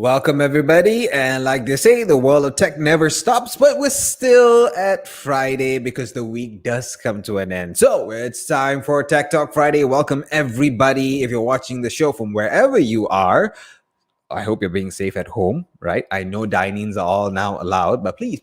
Welcome, everybody. And like they say, the world of tech never stops, but we're still at Friday because the week does come to an end. So it's time for Tech Talk Friday. Welcome, everybody. If you're watching the show from wherever you are, I hope you're being safe at home, right? I know dinings are all now allowed, but please,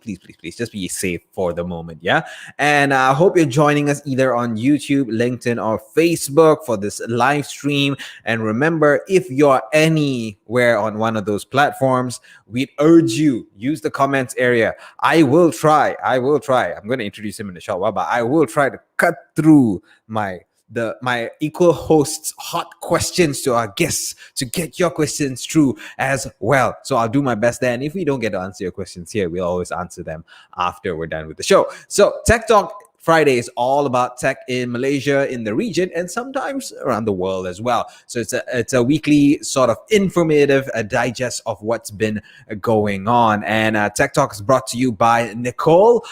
just be safe for the moment, yeah? And I hope you're joining us either on YouTube, LinkedIn, or Facebook for this live stream. And remember, if you're anywhere on one of those platforms, we'd urge you, use the comments area. I will try. I'm going to introduce him in a short while, but I will try to cut through my equal hosts hot questions to our guests to get your questions through as well. So I'll do my best there. And if we don't get to answer your questions here, we'll always answer them after we're done with the show. So Tech Talk Friday is all about tech in Malaysia, in the region, and sometimes around the world as well. So it's a weekly sort of informative digest of what's been going on. And Tech Talk is brought to you by Necole.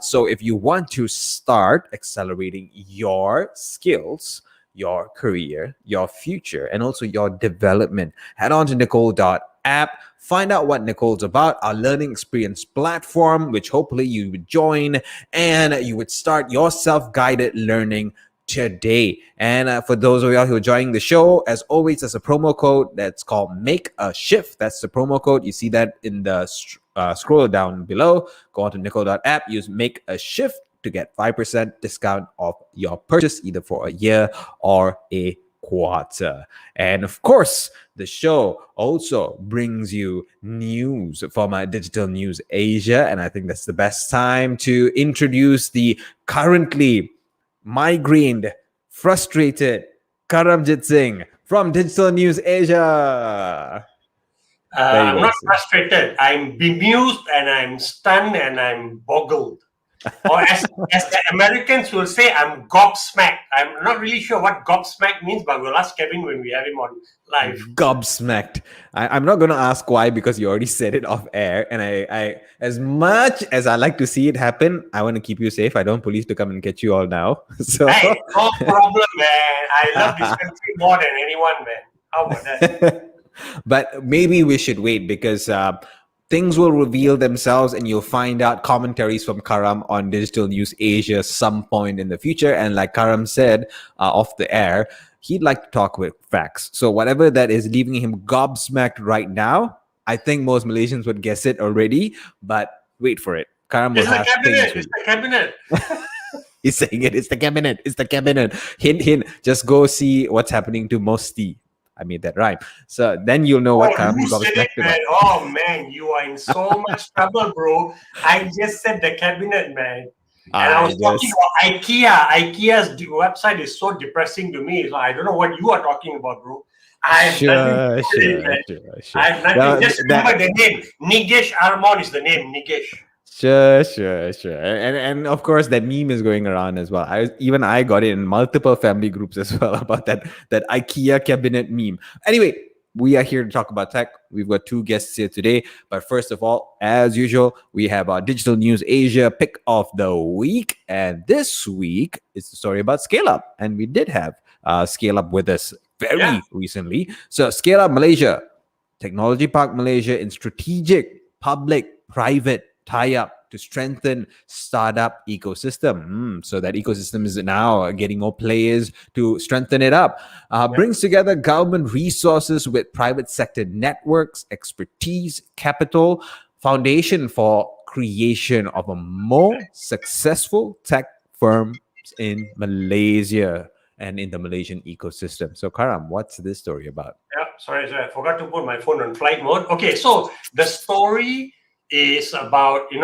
So if you want to start accelerating your skills, your career, your future, and also your development, head on to Necole.app. Find out what Necole's about, our learning experience platform, which hopefully you would join and you would start your self-guided learning today. And for those of y'all who are joining the show, as always, there's a promo code that's called Make a Shift. That's the promo code. You see that in the scroll down below. Go on to Necole.app, use Make a Shift to get 5% discount off your purchase, either for a year or a quarter. And of course, the show also brings you news from Digital News Asia. And I think that's the best time to introduce the currently migrained, frustrated Karamjit Singh from Digital News Asia. I'm not frustrated. I'm bemused and I'm stunned and I'm boggled. Or as the Americans will say, I'm gobsmacked. I'm not really sure what gobsmacked means, but we'll ask Kevin when we have him on live. Gobsmacked. I'm not going to ask why because you already said it off air. And I, as much as I like to see it happen, I want to keep you safe. I don't want police to come and get you all now. So hey, no problem, man. I love this country more than anyone, man. How about that? But maybe we should wait because things will reveal themselves and you'll find out commentaries from Karam on Digital News Asia some point in the future. And like Karam said off the air, he'd like to talk with facts. So whatever that is leaving him gobsmacked right now, I think most Malaysians would guess it already, but wait for it. Karam will have things. It's the cabinet. He's saying it's the cabinet. It's the cabinet. Hint, hint. Just go see what's happening to Mosti. I made that rhyme. So then you'll know what Karam got man. Oh man, you are in so much trouble, bro. I just said the cabinet, man. And I was talking about IKEA. IKEA's website is so depressing to me. So I don't know what you are talking about, bro. I have nothing. I have nothing. Just remember the name. Nigesh Armon is the name. Nigesh. Sure. And of course, that meme is going around as well. I got it in multiple family groups as well about that IKEA cabinet meme. Anyway, we are here to talk about tech. We've got two guests here today. But first of all, as usual, we have our Digital News Asia pick of the week. And this week is the story about Scale Up. And we did have Scale Up with us very recently. So Scale Up Malaysia, Technology Park Malaysia in strategic public-private tie-up to strengthen startup ecosystem. So that ecosystem is now getting more players to strengthen it up. Brings together government resources with private sector networks, expertise, capital, foundation for creation of a more successful tech firms in Malaysia and in the Malaysian ecosystem. So Karam, what's this story about? Yeah, sorry, I forgot to put my phone on flight mode. Okay, so the story is about, a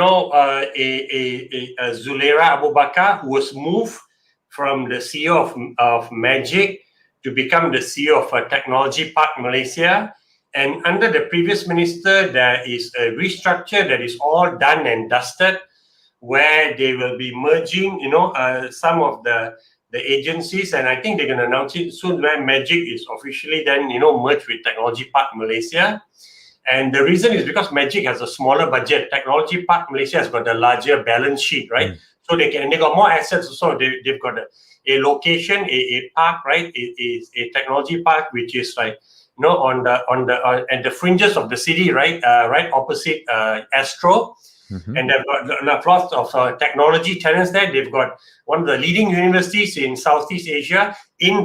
Zulera Abu Bakar who was moved from the CEO of Magic to become the CEO of Technology Park Malaysia. And under the previous minister, there is a restructure that is all done and dusted, where they will be merging, some of the agencies, and I think they're going to announce it soon, where Magic is officially then, merged with Technology Park Malaysia. And the reason is because Magic has a smaller budget. Technology Park Malaysia has got a larger balance sheet, right? So they got more assets. So they've got a location, a park, right? A technology park, which is like on the at the fringes of the city, right, right opposite Astro. And they've got lots of technology talents there. They've got one of the leading universities in Southeast Asia in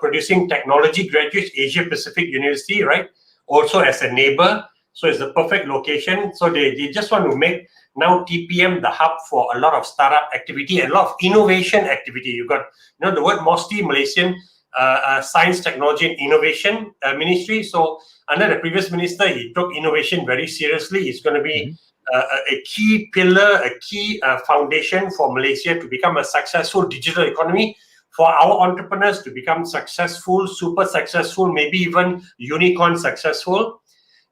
producing technology graduates, Asia Pacific University, right? Also as a neighbor, so it's the perfect location. So they just want to make now TPM the hub for a lot of startup activity and a lot of innovation activity. You got the word MOSTI, Malaysian Science, Technology and Innovation Ministry. So under the previous minister, he took innovation very seriously. It's going to be a key pillar, a key foundation for Malaysia to become a successful digital economy, for our entrepreneurs to become successful, super successful, maybe even unicorn successful.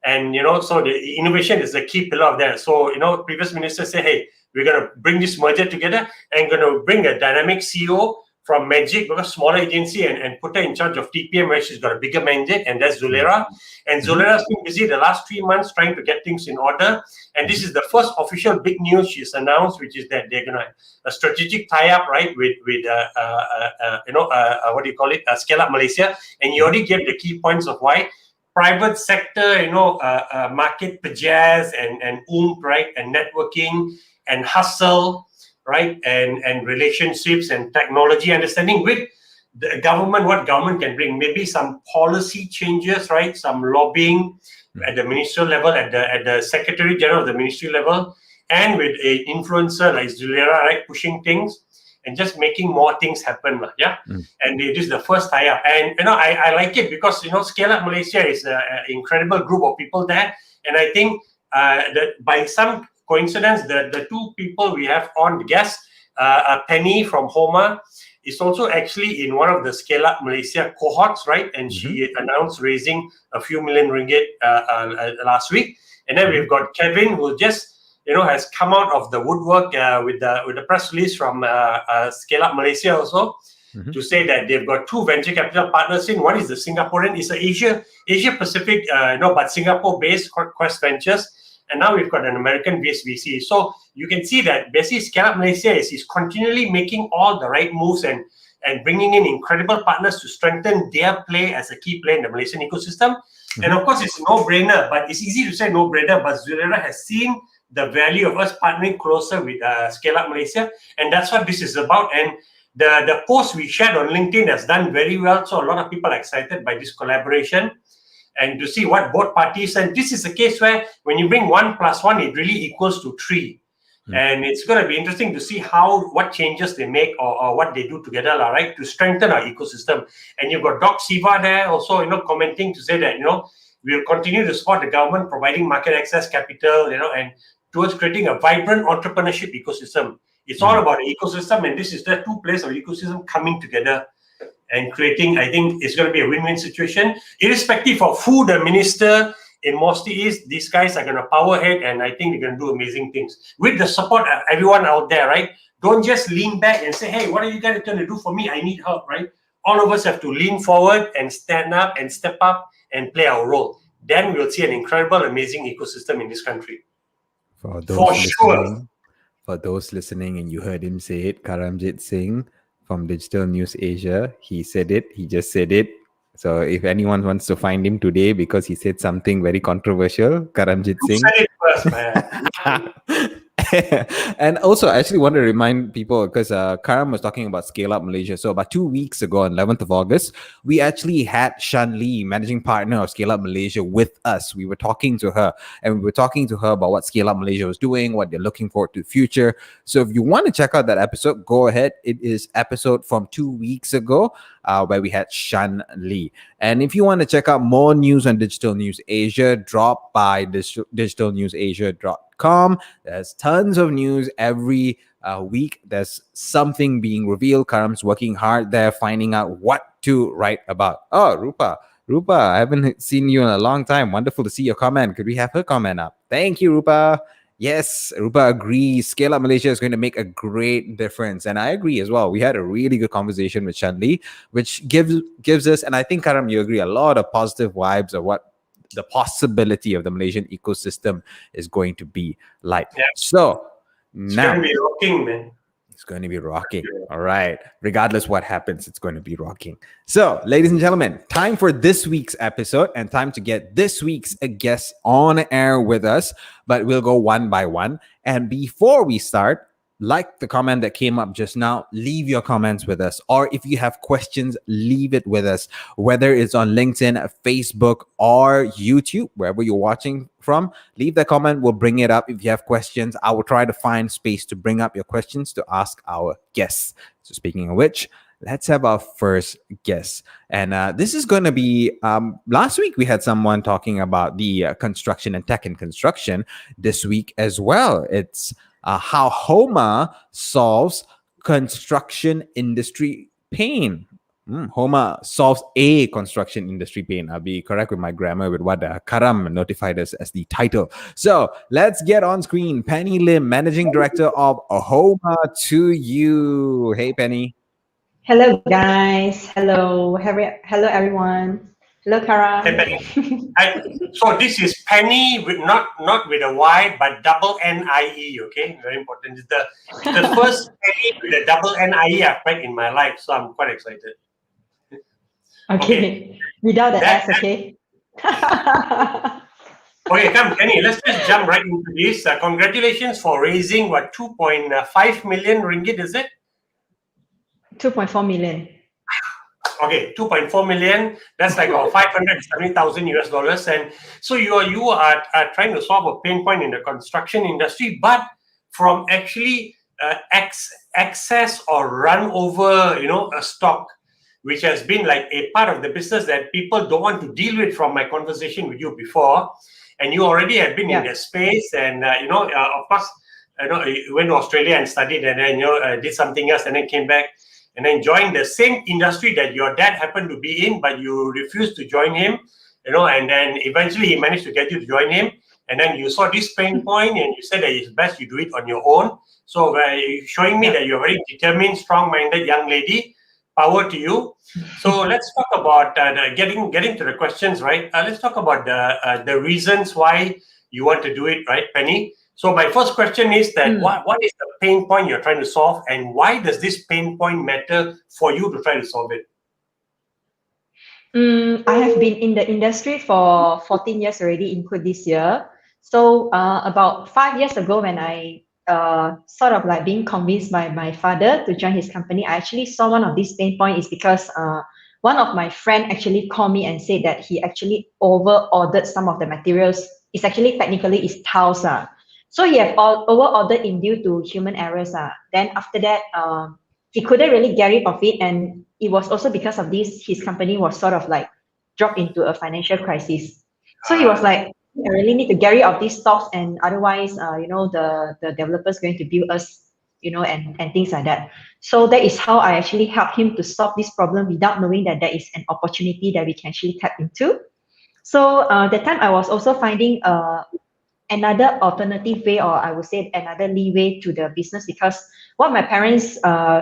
And so the innovation is the key pillar of that. So previous minister said, hey, we're going to bring this merger together and going to bring a dynamic CEO from Magic, because smaller agency, and put her in charge of TPM, where she's got a bigger mandate, and that's Zulera. And Zulera's been busy the last 3 months trying to get things in order. And this is the first official big news she's announced, which is that they're gonna a strategic tie-up, right, with what do you call it, Scale Up Malaysia. And you already gave the key points of why. Private sector, market pajaz and right, and networking and hustle, right, and relationships and technology understanding with the government, what government can bring, maybe some policy changes, right, some lobbying at the ministerial level, at the Secretary General of the ministry level, and with a influencer like Zulera, right, pushing things and just making more things happen, yeah. And it is the first tie-up, and I like it because Scale Up Malaysia is an incredible group of people there, and I think that by some coincidence, the two people we have on the guest, Pennie from Homa, is also actually in one of the Scale Up Malaysia cohorts, right? And she announced raising a few million ringgit last week. And then we've got Kevin, who just has come out of the woodwork with the press release from Scale Up Malaysia also, to say that they've got two venture capital partners in. One is the Singaporean, it's an Asia Pacific, but Singapore-based Quest Ventures. And now we've got an American-based VC. So you can see that basically Scale Up Malaysia is continually making all the right moves and bringing in incredible partners to strengthen their play as a key player in the Malaysian ecosystem. And of course, it's a no-brainer, but it's easy to say no-brainer, but Zulera has seen the value of us partnering closer with Scale Up Malaysia. And that's what this is about. And the post we shared on LinkedIn has done very well. So a lot of people are excited by this collaboration. And to see what both parties, and this is a case where when you bring 1 + 1, it really equals to 3. And it's going to be interesting to see what changes they make or what they do together, right, to strengthen our ecosystem. And you've got Doc Siva there also, commenting to say that, we'll continue to support the government, providing market access capital, and towards creating a vibrant entrepreneurship ecosystem. It's all about the ecosystem, and this is the two players of the ecosystem coming together and creating, I think it's going to be a win-win situation. Irrespective of who the minister in MOSTI is, these guys are going to power ahead, and I think they're going to do amazing things. With the support of everyone out there, right? Don't just lean back and say, hey, what are you guys going to do for me? I need help, right? All of us have to lean forward and stand up and step up and play our role. Then we'll see an incredible, amazing ecosystem in this country. For sure. For those listening, and you heard him say it, Karamjit Singh from Digital News Asia, he said it, he just said it. So if anyone wants to find him today because he said something very controversial, Karamjit Singh. You said it first, man. And also, I actually want to remind people, because Karam was talking about Scale Up Malaysia. So about 2 weeks ago, on 11th of August, we actually had Shan Lee, managing partner of Scale Up Malaysia, with us. We were talking to her, and we were talking to her about what Scale Up Malaysia was doing, what they're looking forward to the future. So if you want to check out that episode, go ahead. It is episode from 2 weeks ago, where we had Shan Lee. And if you want to check out more news on Digital News Asia, drop by digitalnewsasia.com. There's tons of news every week. There's something being revealed. Karam's working hard there, finding out what to write about. Oh, Rupa, I haven't seen you in a long time. Wonderful to see your comment. Could we have her comment up? Thank you, Rupa. Yes, Rupa agrees. Scale Up Malaysia is going to make a great difference. And I agree as well. We had a really good conversation with Shan Lee, which gives us, and I think, Karam, you agree, a lot of positive vibes of what the possibility of the Malaysian ecosystem is going to be like. Yeah. So It's now, going to be rocking, man. It's going to be rocking. All right. Regardless what happens, it's going to be rocking. So, ladies and gentlemen, time for this week's episode and time to get this week's guest on air with us. But we'll go one by one. And before we start, like the comment that came up just now, leave your comments with us. Or if you have questions, leave it with us, whether it's on LinkedIn, Facebook, or YouTube, wherever you're watching from. Leave the comment. We'll bring it up. If you have questions, I will try to find space to bring up your questions to ask our guests. So speaking of which, let's have our first guest. And this is going to be, last week we had someone talking about the construction and tech and construction. This week as well, it's how Homa solves construction industry pain. Homa solves a construction industry pain. I'll be correct with my grammar with what Karam notified us as the title. So let's get on screen Pennie Lim, Managing Director of Homa, to you. Hey, Pennie. Hello, guys. Hello, everyone. Hello, Kara. Hey, Pennie. So this is Pennie with not with a Y, but double NIE. Okay, very important. It's the first Pennie with a double NIE I've met in my life, so I'm quite excited. Okay. Without the S, okay. Okay, come, Pennie. Let's just jump right into this. Congratulations for raising 2.5 million ringgit, is it? 2.4 million. Okay, 2.4 million. That's like about $570,000. And so you are trying to solve a pain point in the construction industry, but from actually excess or run over, a stock, which has been like a part of the business that people don't want to deal with from my conversation with you before. And you already have been in the space, and of course, you went to Australia and studied, and then did something else, and then came back. And then joined the same industry that your dad happened to be in, but you refused to join him, and then eventually he managed to get you to join him. And then you saw this pain point and you said that it's best you do it on your own. So showing me that you're a very determined, strong-minded young lady. Power to you. So let's talk about getting to the questions, right? Let's talk about the reasons why you want to do it, right, Pennie? So my first question is that what is the pain point you're trying to solve, and why does this pain point matter for you to try to solve it? I have been in the industry for 14 years already, include this year. So about 5 years ago, when I sort of like being convinced by my father to join his company, I actually saw one of these pain points is because one of my friend actually called me and said that he actually over-ordered some of the materials. It's actually technically is tiles. So he have over-ordered in due to human errors. Then after that, he couldn't really get rid of it. And it was also because of this, his company was sort of like dropped into a financial crisis. So he was like, I really need to get rid of these stocks, and otherwise, the developer's going to bill us, and things like that. So that is how I actually helped him to solve this problem without knowing that there is an opportunity that we can actually tap into. So that time I was also finding another alternative way, or I would say another leeway to the business, because what my parents'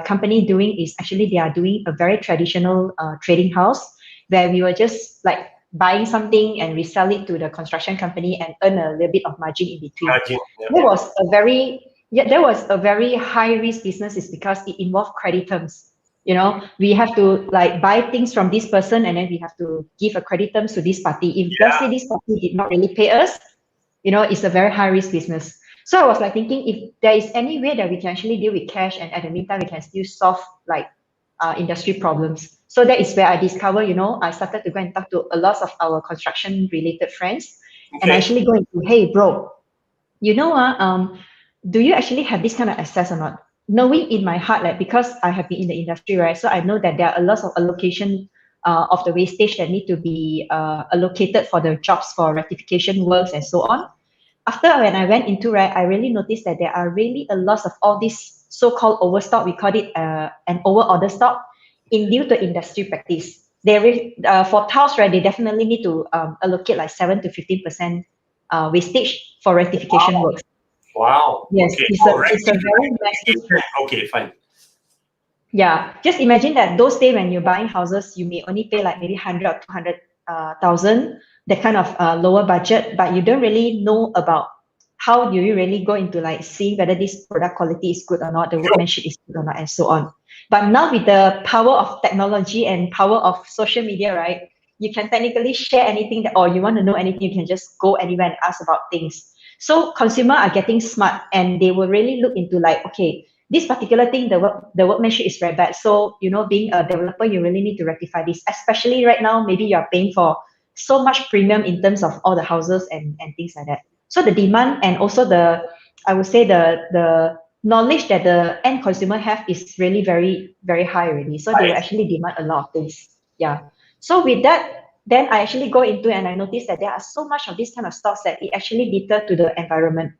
company doing is actually they are doing a very traditional trading house where we were just like buying something and resell it to the construction company and earn a little bit of margin in between. There was a very high risk business, is because it involved credit terms. We have to like buy things from this person, and then we have to give a credit terms to this party. If let's say this party did not really pay us, it's a very high risk business. So I was like thinking, if there is any way that we can actually deal with cash, and at the meantime we can still solve like industry problems. So that is where I discovered, I started to go and talk to a lot of our construction related friends, and I actually go into, hey bro, do you actually have this kind of access or not? Knowing in my heart, like, because I have been in the industry, right? So I know that there are a lot of allocation of the wastage that need to be allocated for the jobs for rectification works and so on. After when I went into, right, I really noticed that there are really a lot of all this so-called overstock. We call it an over-order stock in due to industry practice. For tiles, right, they definitely need to allocate like 7 to 15% wastage for rectification works. Wow. Yes, okay. It's a very massive. Okay, fine. Yeah, just imagine that those days when you're buying houses, you may only pay like maybe 100 or 200,000, that kind of lower budget, but you don't really know about how do you really go into like seeing whether this product quality is good or not, the workmanship is good or not, and so on. But now with the power of technology and power of social media, right? You can technically share anything that, or you want to know anything, you can just go anywhere and ask about things. So consumer are getting smart and they will really look into like, okay, this particular thing, the workmanship is very bad. So, being a developer, you really need to rectify this, especially right now, maybe you're paying for so much premium in terms of all the houses and things like that. So the demand and also I would say the knowledge that the end consumer have is really very, very high already. So they will actually demand a lot of things. Yeah. So with that, then I actually go into and I notice that there are so much of this kind of stocks that it actually deter to the environment.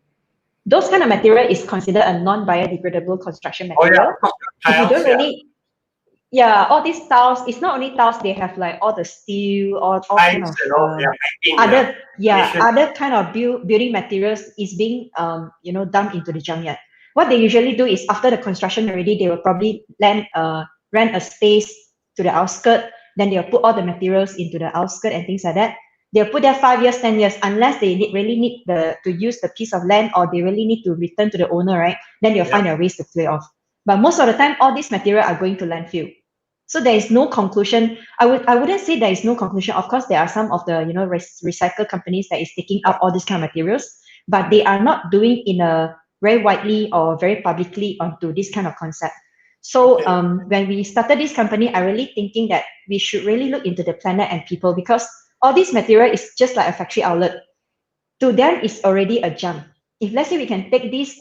Those kind of material is considered a non-biodegradable construction material. If you don't really, all these tiles, it's not only tiles, they have like all the steel, all kind of other kind of building materials is being dumped into the junkyard. What they usually do is after the construction already, they will probably rent a space to the outskirt, then they'll put all the materials into the outskirt and things like that. They'll put there 5 years, 10 years, unless they really need to use the piece of land or they really need to return to the owner, right? Then they'll find a ways to clear off. But most of the time, all these material are going to landfill. So there is no conclusion. I wouldn't say there is no conclusion. Of course, there are some of the recycle companies that is taking up all these kind of materials, but they are not doing in a very widely or very publicly onto this kind of concept. So when we started this company, I really thinking that we should really look into the planet and people, because all this material is just like a factory outlet. To them, it's already a junk. If let's say we can take this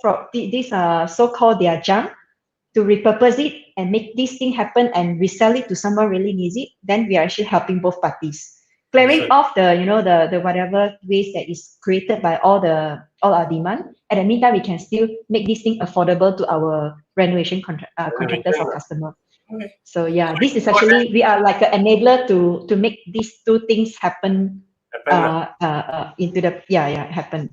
so-called their junk to repurpose it and make this thing happen and resell it to someone really needs it, then we are actually helping both parties. Clearing off the whatever waste that is created by all our demand. At the meantime, we can still make this thing affordable to our renovation contractors or customers. Okay. So yeah, this is actually, we are like an enabler to make these two things happen. Happen.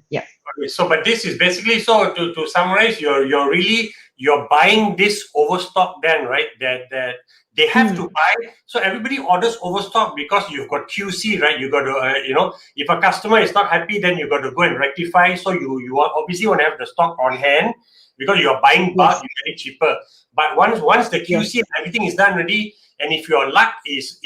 Yeah. Okay, so but this is basically, so to summarize, you're buying this overstock then, right? That they have to buy. So everybody orders overstock because you've got QC, right? You got to if a customer is not happy, then you got to go and rectify. So you obviously want to have the stock on hand because you're buying bulk, you get it cheaper. But once the QC and everything is done ready, and if your luck is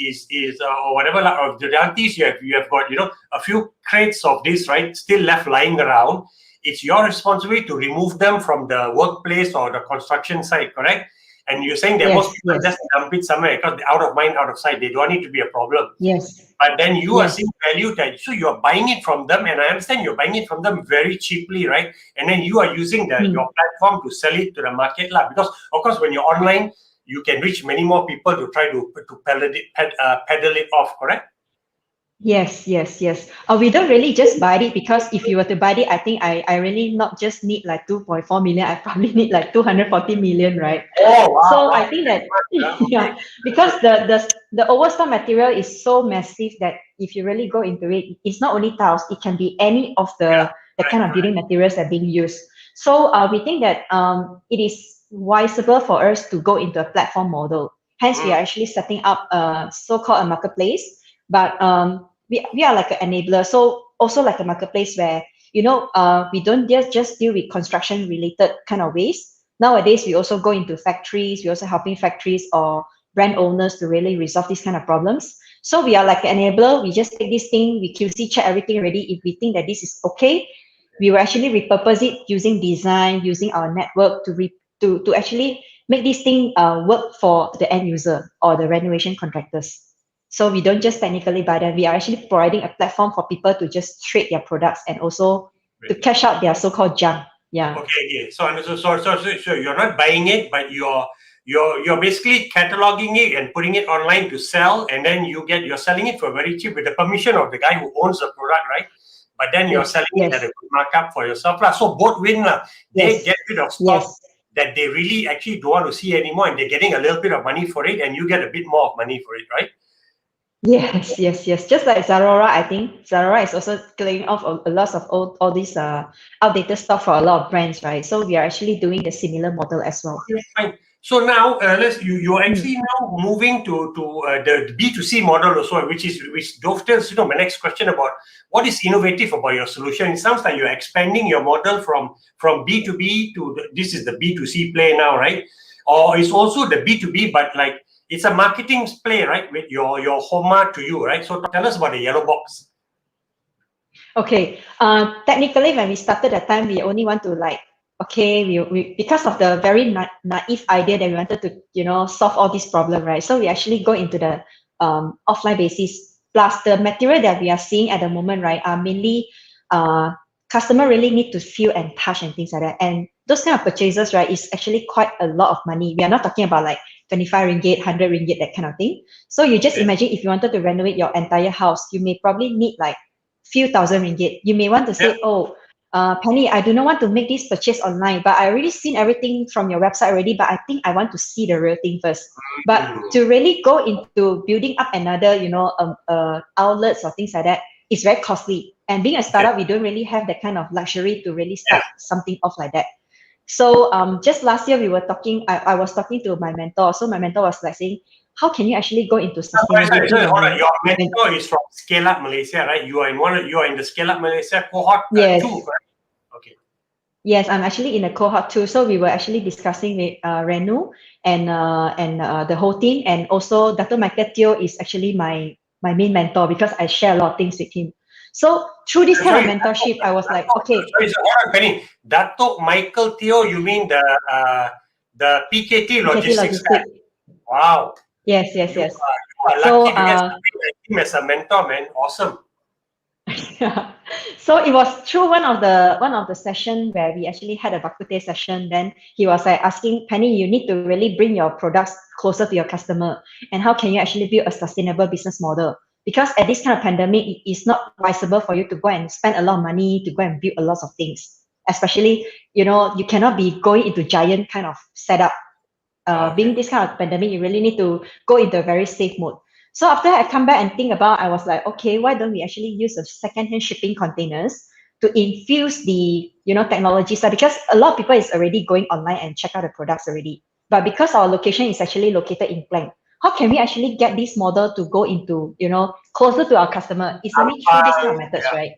or whatever luck of the realities, you have got a few crates of this, right, still left lying around. It's your responsibility to remove them from the workplace or the construction site, correct? And you're saying that most people just dump it somewhere because out of mind, out of sight. They don't want it to be a problem. Yes. But then you are seeing value that, so you're buying it from them, and I understand you're buying it from them very cheaply, right? And then you are using your platform to sell it to the market, because of course when you're online, you can reach many more people to try to peddle it off, correct? Yes. We don't really just buy it, because if you were to buy it, I think I really not just need like 2.4 million, I probably need like 240 million, right? Oh, wow. So I think that because the overstock material is so massive that if you really go into it, it's not only tiles, it can be any of the kind of building materials that are being used. So we think that it is wiser for us to go into a platform model. Hence, we are actually setting up a so-called a marketplace. But we are like an enabler, so also like a marketplace where we don't just deal with construction related kind of waste. Nowadays, we also go into factories. We're also helping factories or brand owners to really resolve these kind of problems. So we are like an enabler. We just take this thing, we QC check everything already. If we think that this is okay, we will actually repurpose it using design, using our network to actually make this thing work for the end user or the renovation contractors. So we don't just technically buy them. We are actually providing a platform for people to just trade their products and also to cash out their so-called junk. Yeah. Okay. So you're not buying it, but you're basically cataloging it and putting it online to sell, and then you're selling it for very cheap with the permission of the guy who owns the product, right? But then you're selling it at a good markup for yourself. So both win. They get rid of stock that they really actually don't want to see anymore, and they're getting a little bit of money for it, and you get a bit more of money for it, right? Yes. Just like Zalora, I think Zalora is also clearing off a lot of all these outdated stuff for a lot of brands, right? So we are actually doing the similar model as well. Fine. So now you're actually now moving to the B2C model also, which dovetails my next question about what is innovative about your solution. It sounds like you're expanding your model from B2B to this is the B2C play now, right? Or it's also the B2B, but like it's a marketing play, right? With your Homa to you, right? So tell us about the yellow box. Okay. Technically, when we started that time, we only want to we because of the very naive idea that we wanted to solve all these problems, right? So we actually go into the offline basis. Plus the material that we are seeing at the moment, right, are mainly customer really need to feel and touch and things like that. And those kind of purchases, right, is actually quite a lot of money. We are not talking about like 25 ringgit, 100 ringgit, that kind of thing. So you just imagine if you wanted to renovate your entire house, you may probably need like few thousand ringgit. You may want to say, Pennie, I do not want to make this purchase online, but I already seen everything from your website already, but I think I want to see the real thing first. But to really go into building up another, outlets or things like that, is very costly. And being a startup, we don't really have that kind of luxury to really start something off like that. So just last year, we were talking, I was talking to my mentor. So my mentor was like saying, how can you actually go into sustainability? Sorry, hold on. Your mentor is from Scale Up Malaysia, right? You are in the Scale Up Malaysia cohort 2, right? Okay. Yes, I'm actually in the cohort 2. So we were actually discussing with Renu and the whole team, and also Dr. Michael Teo is actually my main mentor because I share a lot of things with him. So through this kind of mentorship, I was like, okay. Sorry, hold on, Pennie. Dr. Michael Teo, you mean the PKT Logistics guy? Wow. Yes. You are lucky to get him as a mentor, man. Awesome. So it was through one of the session where we actually had a Bakute session. Then he was like asking, Pennie, you need to really bring your products closer to your customer, and how can you actually build a sustainable business model? Because at this kind of pandemic, it is not advisable for you to go and spend a lot of money to go and build a lot of things. Especially, you cannot be going into giant kind of setup. Being this kind of pandemic, you really need to go into a very safe mode. So after I come back and think about, I was like, okay, why don't we actually use a second-hand shipping containers to infuse the technology side? Because a lot of people is already going online and check out the products already. But because our location is actually located in Klang, how can we actually get this model to go into closer to our customer? It's only through this kind of methods, right?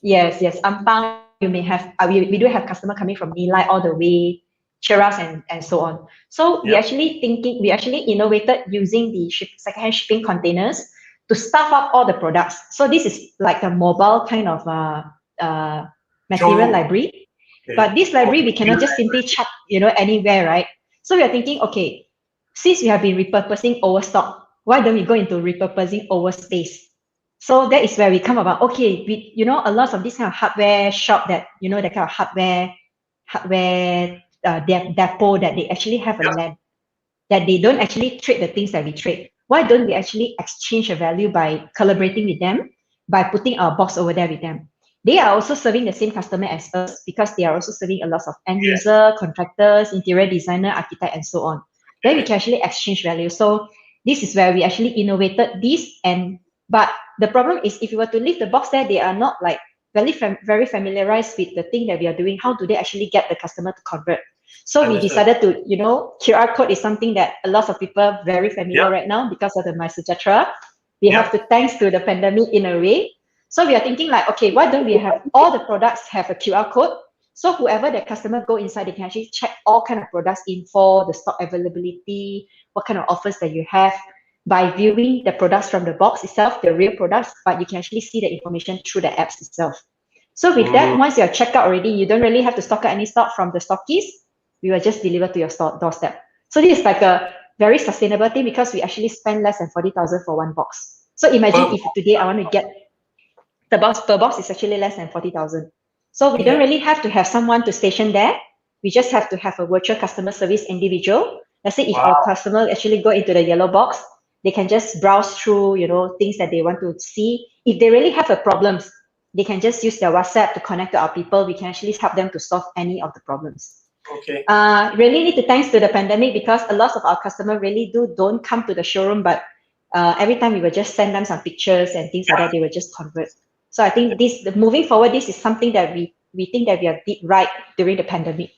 Yes. Ampang, you may have we do have customer coming from Nilai all the way, Cheras and so on. So we actually innovated using the second-hand shipping containers to stuff up all the products. So this is like a mobile kind of material library. But this library, we cannot just simply chuck anywhere, right? So we are thinking, okay, since we have been repurposing overstock, why don't we go into repurposing overspace? So that is where we come about. Okay, we a lot of this kind of hardware shop that that kind of hardware depot that they actually have a land that they don't actually trade the things that we trade. Why don't we actually exchange a value by collaborating with them, by putting our box over there with them? They are also serving the same customer as us because they are also serving a lot of end user, contractors, interior designer, architect, and so on. Then we can actually exchange value. So this is where we actually innovated this. But the problem is, if you were to leave the box there, they are not like very familiarized with the thing that we are doing. How do they actually get the customer to convert? So we decided to, QR code is something that a lot of people are very familiar right now because of the MySejahtera. We have to thanks to the pandemic in a way. So we are thinking like, okay, why don't we have all the products have a QR code? So whoever the customer go inside, they can actually check all kind of products info, the stock availability, what kind of offers that you have by viewing the products from the box itself, the real products, but you can actually see the information through the apps itself. So with that, once you're checked out already, you don't really have to stock out any stock from the stockists. We will just deliver to your doorstep. So this is like a very sustainable thing because we actually spend less than 40,000 for one box. So imagine if today I want to get the box per box is actually less than 40,000. So we don't really have to have someone to station there. We just have to have a virtual customer service individual. Let's say if our customer actually go into the yellow box, they can just browse through, things that they want to see. If they really have a problem, they can just use their WhatsApp to connect to our people. We can actually help them to solve any of the problems. Okay. Really need to thanks to the pandemic because a lot of our customers really don't come to the showroom, but every time we will just send them some pictures and things like that, they will just convert. So I think moving forward, this is something that we think that we have did right during the pandemic.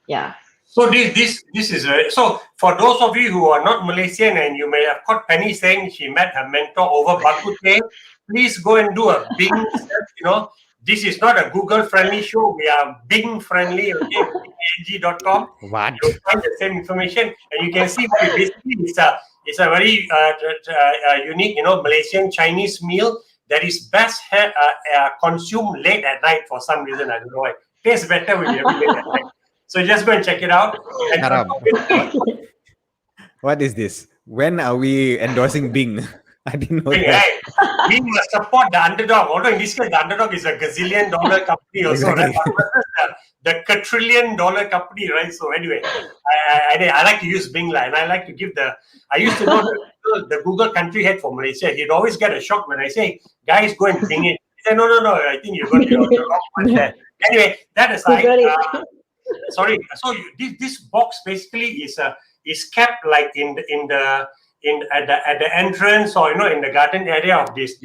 Yeah. So this is so for those of you who are not Malaysian and you may have caught Pennie saying she met her mentor over Bakute, please go and do a Bing search. This is not a Google friendly show. We are Bing friendly. Okay, bing.com. What? You'll find the same information, and you can see what it basically is. It's a very unique, Malaysian Chinese meal that is best consumed late at night for some reason. I don't know why. Tastes better when you have it late at night. So just go and check it out. And what is this? When are we endorsing Bing? I didn't know Bing, that. right? We must support the underdog. Although in this case, the underdog is a gazillion-dollar company also. Exactly. Right? The quadrillion-dollar company, right? So anyway, I like to use Bing, and I like to give I used to know the Google country head for Malaysia. He'd always get a shock when I say, guys, go and Bing it. He said, no, I think you're going to the wrong one there. Anyway, that aside, sorry. So this box basically is kept like at the entrance or in the garden area of this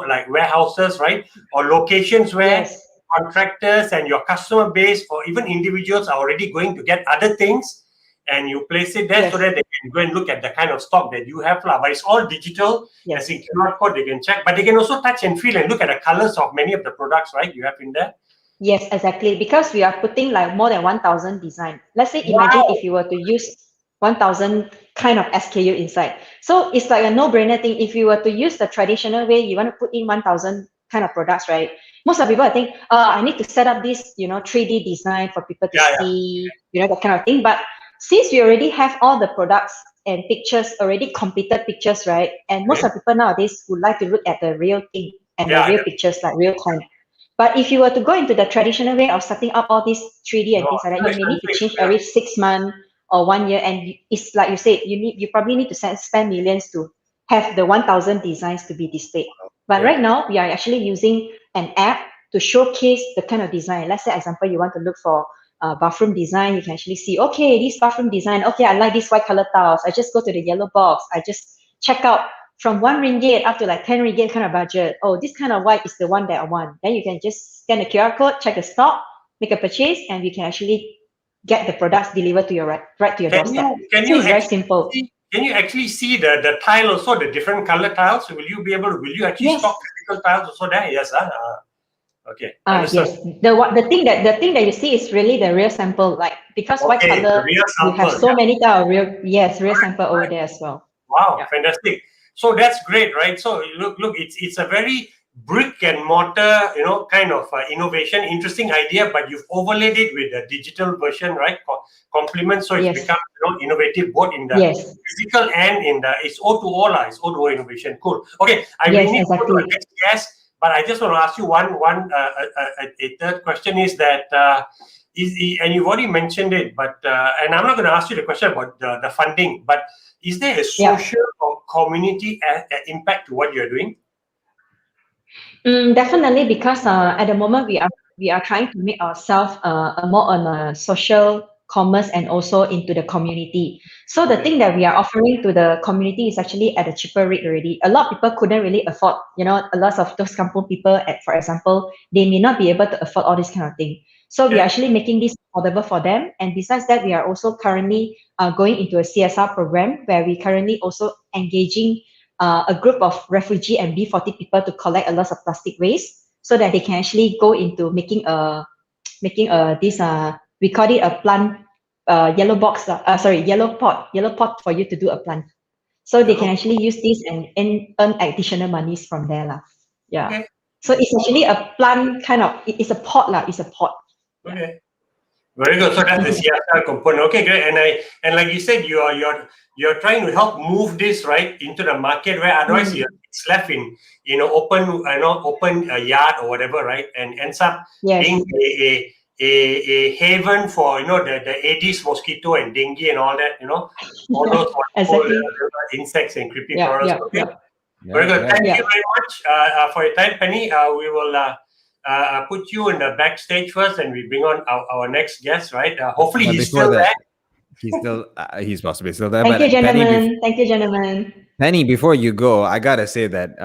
like warehouses, right, or locations where contractors and your customer base or even individuals are already going to get other things, and you place it there so that they can go and look at the kind of stock that you have, but it's all digital. As in QR code, they can check, but they can also touch and feel and look at the colors of many of the products, right, you have in there. Yes, exactly. Because we are putting like more than 1,000 design. Let's say, imagine if you were to use 1,000 kind of SKU inside. So it's like a no-brainer thing. If you were to use the traditional way, you want to put in 1,000 kind of products, right? Most of the people think, I need to set up this, 3D design for people to see, that kind of thing. But since we already have all the products and pictures, already completed pictures, right? And most of the people nowadays would like to look at the real thing and the real pictures, like real time. But if you were to go into the traditional way of setting up all these 3D and things like that, you may need to change every 6 months or 1 year. And it's like you said, you probably need to spend millions to have the 1,000 designs to be displayed. But right now, we are actually using an app to showcase the kind of design. Let's say, example, you want to look for bathroom design. You can actually see, okay, this bathroom design. Okay, I like this white color tiles. I just go to the yellow box. I just check out from 1 ringgit up to like 10 ringgit kind of budget. Oh, this kind of white is the one that I want. Then you can just scan the QR code, check the stock, make a purchase, and we can actually get the products delivered to your right to your doorstep. So it's very simple. Can you actually see the tile also, the different color tiles? Will you actually stock physical tiles also there? Yes. Okay. Yes. The thing that you see is really the real sample. Like, because white color, you have so many tiles. Real sample over there as well. Wow, fantastic. So that's great, right? So look, it's a very brick and mortar, kind of innovation, interesting idea, but you've overlaid it with a digital version, right? Complement, so it's become innovative both in the physical and in the it's O2O, it's O2O innovation. Cool. Okay, I really need to go to the next guest, but I just want to ask you a third question is that and you've already mentioned it, but and I'm not going to ask you the question about the funding, but is there a social or community impact to what you're doing? Definitely, because at the moment we are trying to make ourselves more on a social commerce and also into the community. So the thing that we are offering to the community is actually at a cheaper rate already. A lot of people couldn't really afford, a lot of those kampung people, for example, they may not be able to afford all this kind of thing. So we are actually making this affordable for them. And besides that, we are also currently going into a CSR program where we currently also engaging a group of refugee and B40 people to collect a lot of plastic waste so that they can actually go into making this we call it a plant yellow pot for you to do a plant. So they can actually use this and earn additional monies from there. Yeah. Okay. So it's actually a plant kind of, it's a pot. It's a pot. Okay. Very good. So that's the CSR component. Okay, great. And like you said, you're trying to help move this right into the market where otherwise it's left in open yard or whatever, right? And ends up being a haven for the Aedes mosquito and dengue and all that, all those insects and creepy crawlers. Okay. Very good. Thank you very much for your time, Pennie. We will put you in the backstage first, and we bring on our next guest, right? Hopefully he's still there. He's possibly still there. Thank you, gentlemen. Thank you, gentlemen. Pennie, before you go, I gotta say that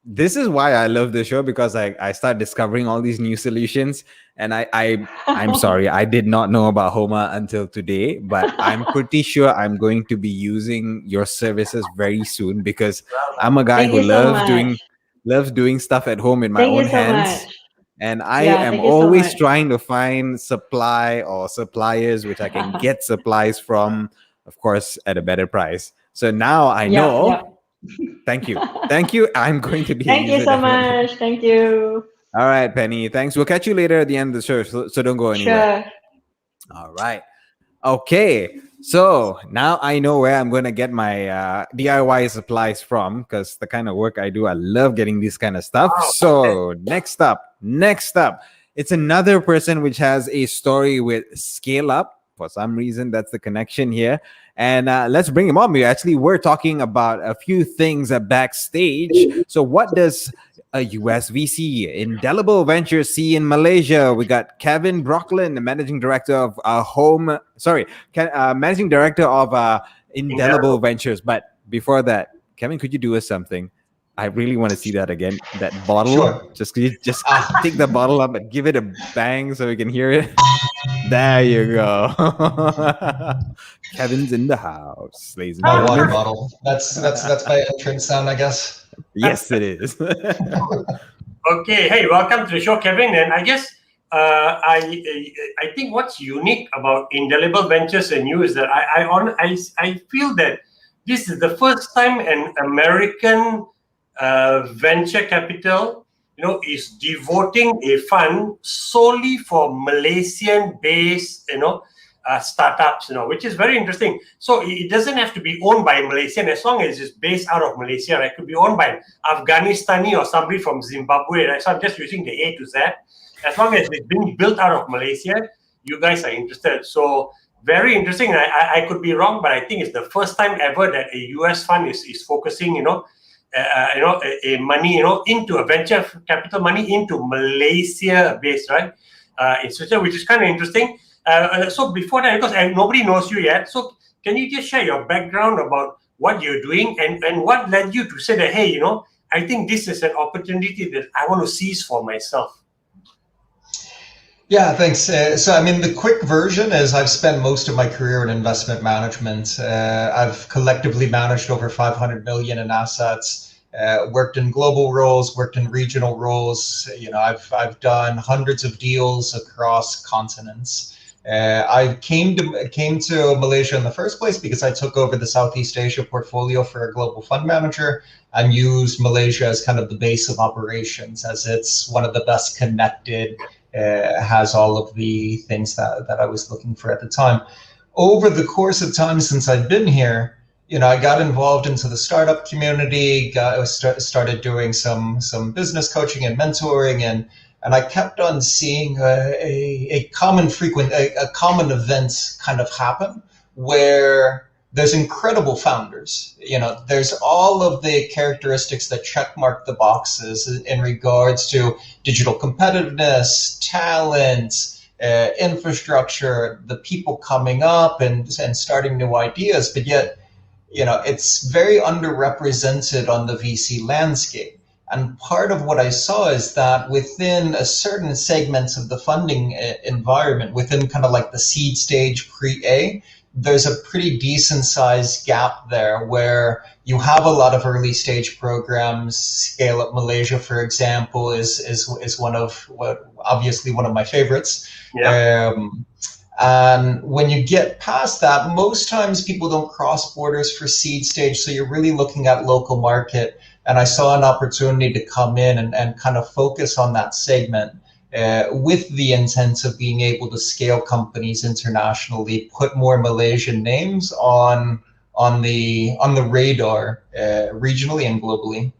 this is why I love the show, because I start discovering all these new solutions. And I'm sorry, I did not know about Homa until today, but I'm pretty sure I'm going to be using your services very soon, because I'm a guy Thank who you so much. loves doing stuff at home in my Thank you own so hands. much. And I Yeah, am thank you so always much. trying to find supply or suppliers which I can get supplies from, of course, at a better price. So now I Yep, know. yep. Thank you. Thank you. I'm going to be a Thank you user, so definitely. much. Thank you. All right, Penny. Thanks. We'll catch you later at the end of the show, so don't go anywhere. Sure. All right. Okay. So now I know where I'm going to get my DIY supplies from, because the kind of work I do, I love getting this kind of stuff. Wow. So next up, it's another person which has a story with Scale Up. For some reason, that's the connection here. And let's bring him on. We actually were talking about a few things backstage. So what does a US VC, Indelible Ventures, see in Malaysia? We got Kevin Brockland, the managing director of managing director of Indelible Ventures. But before that, Kevin, could you do us something? I really want to see that again. That bottle. Sure. Just take the bottle up and give it a bang so we can hear it. There you go. Kevin's in the house, ladies and My gentlemen. water bottle. That's my entrance sound, I guess. Yes, it is. Okay, hey, welcome to the show, Kevin. And I guess I think what's unique about Indelible Ventures and you is that I feel that this is the first time an American venture capital, is devoting a fund solely for Malaysian-based, startups, which is very interesting. So it doesn't have to be owned by a Malaysian, as long as it's based out of Malaysia, right? It could be owned by an Afghanistani or somebody from Zimbabwe, right? So I'm just using the A to Z. As long as it's being built out of Malaysia, you guys are interested. So very interesting. I could be wrong, but I think it's the first time ever that a US fund is focusing, a money, into a venture capital money into Malaysia based, right? Which is kind of interesting. So before that, because nobody knows you yet, so can you just share your background about what you're doing and what led you to say that, hey, I think this is an opportunity that I want to seize for myself? Yeah, thanks. So, I mean, the quick version is I've spent most of my career in investment management. I've collectively managed over 500 million in assets, worked in global roles, worked in regional roles. I've done hundreds of deals across continents. I came to Malaysia in the first place because I took over the Southeast Asia portfolio for a global fund manager and used Malaysia as kind of the base of operations, as it's one of the best connected, has all of the things that I was looking for at the time. Over the course of time since I've been here, I got involved into the startup community, started doing some business coaching and mentoring, and I kept on seeing a common event kind of happen where there's incredible founders. There's all of the characteristics that checkmark the boxes in regards to digital competitiveness, talent, infrastructure, the people coming up and starting new ideas, but yet, it's very underrepresented on the VC landscape. And part of what I saw is that within a certain segments of the funding environment, within kind of like the seed stage pre-A, there's a pretty decent sized gap there where you have a lot of early stage programs. Scale Up Malaysia, for example, is one of my favorites. Yeah. And when you get past that, most times people don't cross borders for seed stage. So you're really looking at local market. And I saw an opportunity to come in and kind of focus on that segment with the intent of being able to scale companies internationally, put more Malaysian names on the radar regionally and globally.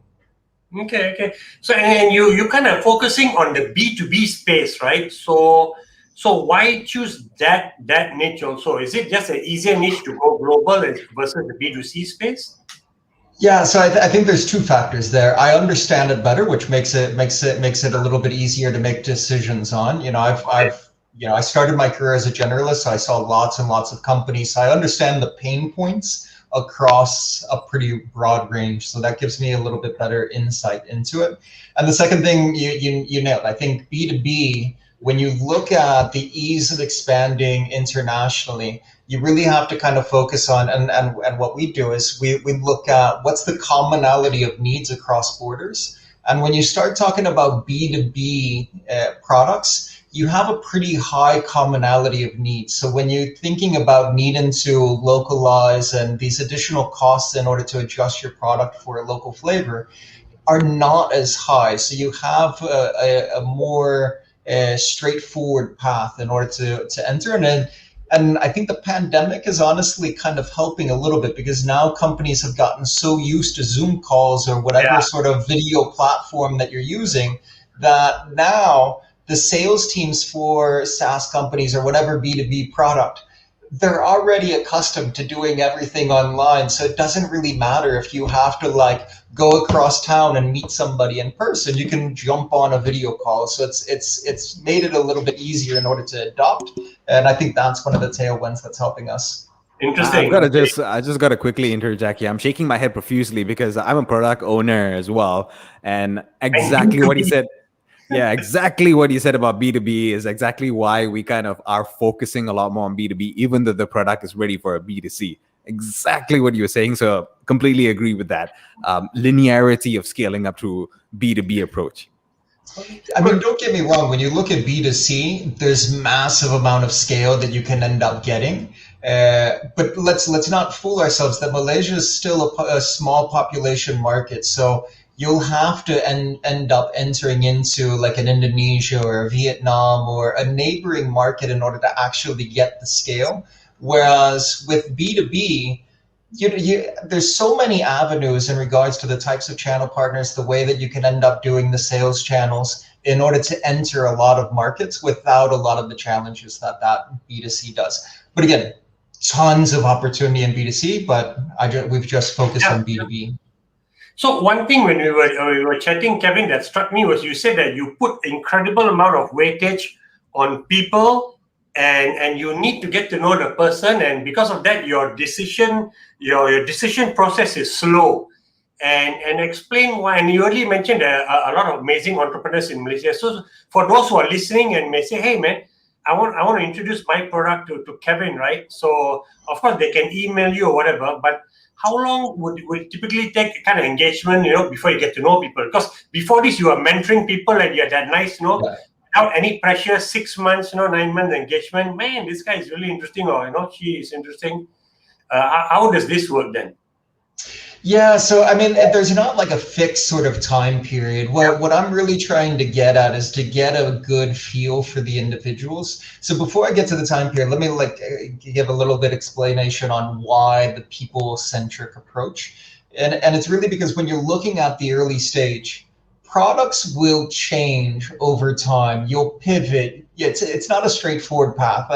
Okay. So and you kind of focusing on the B2B space, right? So why choose that niche also? Is it just an easier niche to go global versus the B2C space? Yeah, so I think there's two factors there. I understand it better, which makes it a little bit easier to make decisions on. I started my career as a generalist, so I saw lots and lots of companies. So I understand the pain points across a pretty broad range. So that gives me a little bit better insight into it. And the second thing you nailed, I think B2B, when you look at the ease of expanding internationally, you really have to kind of focus on, and what we do is we look at what's the commonality of needs across borders. And when you start talking about B2B products, you have a pretty high commonality of needs. So when you're thinking about needing to localize and these additional costs in order to adjust your product for a local flavor are not as high. So you have a more straightforward path in order to enter. And I think the pandemic is honestly kind of helping a little bit, because now companies have gotten so used to Zoom calls or whatever sort of video platform that you're using, that now the sales teams for SaaS companies or whatever B2B product, they're already accustomed to doing everything online. So it doesn't really matter if you have to like go across town and meet somebody in person. You can jump on a video call. So it's made it a little bit easier in order to adopt. And I think that's one of the tailwinds that's helping us. Interesting. I just gotta quickly interject here. I'm shaking my head profusely because I'm a product owner as well. And exactly what he said. Yeah, exactly what you said about B2B is exactly why we kind of are focusing a lot more on B2B, even though the product is ready for a B2C. Exactly what you were saying. So completely agree with that. Linearity of scaling up to B2B approach. I mean, don't get me wrong. When you look at B2C, there's massive amount of scale that you can end up getting. But let's not fool ourselves that Malaysia is still a small population market. So you'll have to end up entering into like an Indonesia or a Vietnam or a neighboring market in order to actually get the scale. Whereas with B2B, there's so many avenues in regards to the types of channel partners, the way that you can end up doing the sales channels in order to enter a lot of markets without a lot of the challenges that B2C does. But again, tons of opportunity in B2C, but we've just focused on B2B. So one thing when we were chatting, Kevin, that struck me was you said that you put incredible amount of weightage on people, and you need to get to know the person, and because of that, your decision process is slow. And explain why. And you already mentioned a lot of amazing entrepreneurs in Malaysia. So for those who are listening and may say, "Hey, man, I want to introduce my product to Kevin," right? So of course they can email you or whatever, but how long would it typically take kind of engagement, before you get to know people? Because before this, you are mentoring people and you had that nice, without any pressure, 6 months, 9 months engagement. Man, this guy is really interesting, or she is interesting. How does this work then? Yeah, so I mean, there's not like a fixed sort of time period. What I'm really trying to get at is to get a good feel for the individuals. So before I get to the time period, let me give a little bit explanation on why the people-centric approach. And it's really because when you're looking at the early stage, products will change over time. You'll pivot. It's not a straightforward path.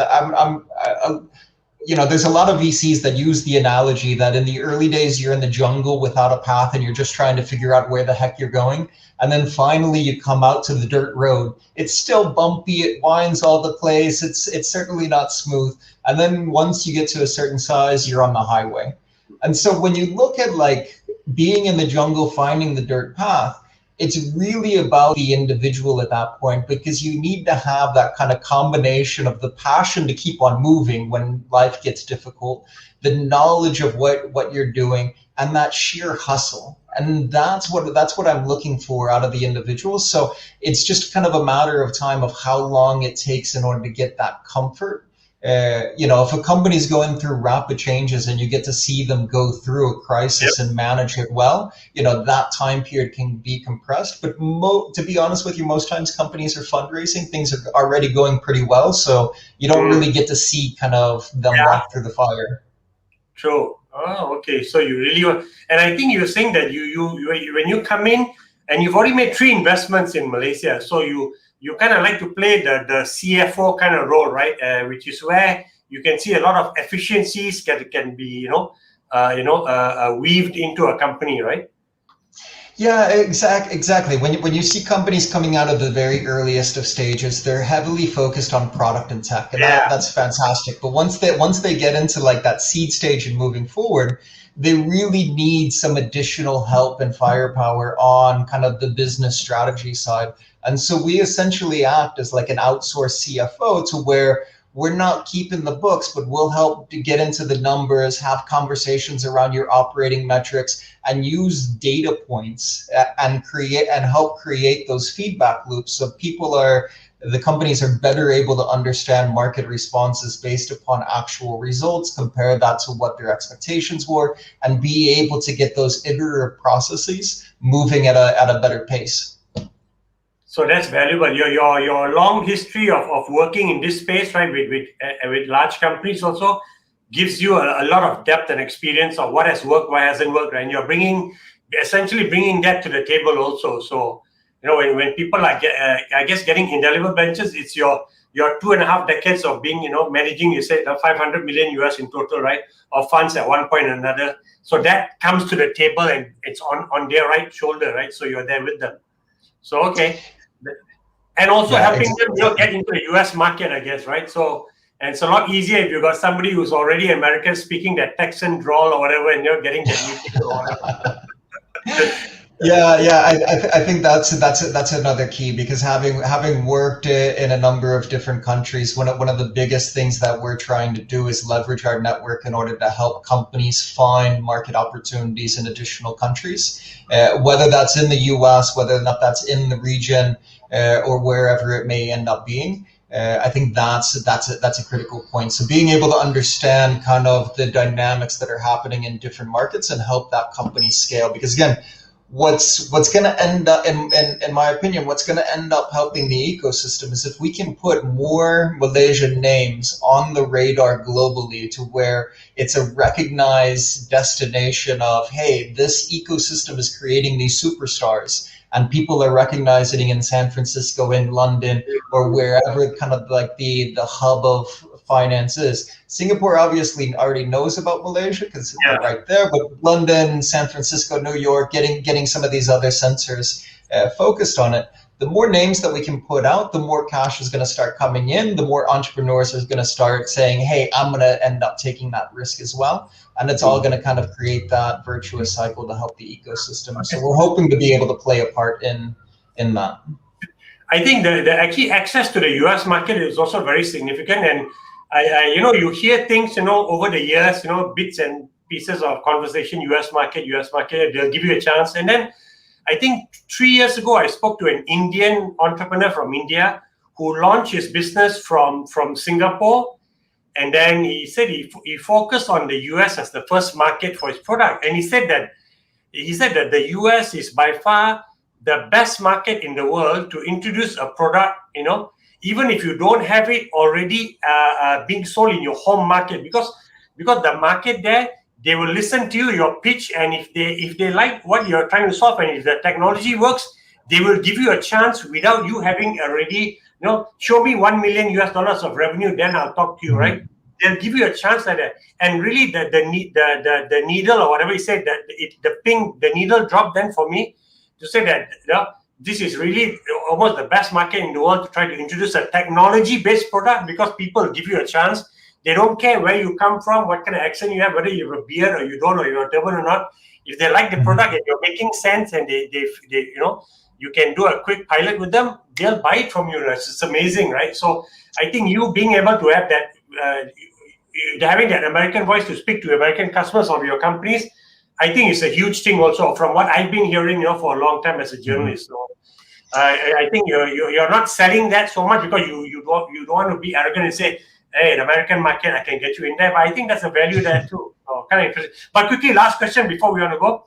There's a lot of VCs that use the analogy that in the early days, you're in the jungle without a path and you're just trying to figure out where the heck you're going. And then finally you come out to the dirt road. It's still bumpy. It winds all the place. It's certainly not smooth. And then once you get to a certain size, you're on the highway. And so when you look at like being in the jungle, finding the dirt path, it's really about the individual at that point, because you need to have that kind of combination of the passion to keep on moving when life gets difficult, the knowledge of what you're doing, and that sheer hustle. And that's what I'm looking for out of the individual. So it's just kind of a matter of time of how long it takes in order to get that comfort. If a company's going through rapid changes and you get to see them go through a crisis and manage it well, that time period can be compressed. But to be honest with you, most times companies are fundraising, things are already going pretty well. So you don't really get to see kind of them walk through the fire. True. Oh, okay. So you really want, and I think you're saying that you when you come in and you've already made 3 investments in Malaysia, so you kind of like to play the CFO kind of role, right? Which is where you can see a lot of efficiencies that can be, weaved into a company, right? Yeah, exactly. When you see companies coming out of the very earliest of stages, they're heavily focused on product and tech, and that's fantastic. But once they get into like that seed stage and moving forward, they really need some additional help and firepower on kind of the business strategy side. And so we essentially act as like an outsourced CFO, to where we're not keeping the books, but we'll help to get into the numbers, have conversations around your operating metrics, and use data points and help create those feedback loops, so the companies are better able to understand market responses based upon actual results, compare that to what their expectations were, and be able to get those iterative processes moving at a better pace. So that's valuable. Your long history of working in this space, right, with large companies also gives you a lot of depth and experience of what has worked, what hasn't worked, right? And you're essentially bringing that to the table also. So, you know, when people are, I guess, getting Indelible Ventures, it's your 2.5 decades of being, you know, managing, you said, $500 million US in total, right, of funds at one point or another. So that comes to the table and it's on their right shoulder, right? So you're there with them. So, okay. And also helping them, you know, get into the US market, I guess, right? So, and it's a lot easier if you got somebody who's already American speaking that Texan drawl or whatever, and you're getting that meeting or whatever. I think that's another key, because having worked in a number of different countries, one of the biggest things that we're trying to do is leverage our network in order to help companies find market opportunities in additional countries, whether that's in the US, whether or not that's in the region, or wherever it may end up being. I think that's a critical point. So being able to understand kind of the dynamics that are happening in different markets and help that company scale, because again, what's going to end up, in my opinion, what's going to end up helping the ecosystem is if we can put more Malaysian names on the radar globally, to where it's a recognized destination of, hey, this ecosystem is creating these superstars, and people are recognizing in San Francisco, in London, or wherever kind of like the hub of finance is. Singapore obviously already knows about Malaysia because they're right there, but London, San Francisco, New York, getting some of these other sensors focused on it. The more names that we can put out, the more cash is going to start coming in, the more entrepreneurs are going to start saying, hey, I'm going to end up taking that risk as well. And it's all going to kind of create that virtuous cycle to help the ecosystem. So we're hoping to be able to play a part in that. I think the actually access to the US market is also very significant. And I you know, you hear things, you know, over the years, you know, bits and pieces of conversation, US market, they'll give you a chance. And then I think 3 years ago, I spoke to an Indian entrepreneur from India who launched his business from Singapore. And then he said he focused on the US as the first market for his product. And he said that the US is by far the best market in the world to introduce a product, you know, even if you don't have it already being sold in your home market, because the market there, they will listen to you, your pitch, and if they like what you're trying to solve, and if the technology works, they will give you a chance without you having already, you know, show me $1 million US of revenue, then I'll talk to you, right? They'll give you a chance like that. And really the needle or whatever he said, that the needle dropped then for me to say that, you know, this is really almost the best market in the world to try to introduce a technology-based product, because people give you a chance. They don't care where you come from, what kind of accent you have, whether you have a beard or you don't, or you're a turban or not. If they like the product and you're making sense, and they you know, you can do a quick pilot with them, they'll buy it from you. It's amazing, right? So I think you being able to have that, having that American voice to speak to American customers of your companies, I think it's a huge thing also, from what I've been hearing, you know, for a long time as a journalist. So I think you're not selling that so much because you don't want to be arrogant and say, hey, the American market, I can get you in there. But I think that's a value there too. Kind of interesting. But quickly, last question before we want to go.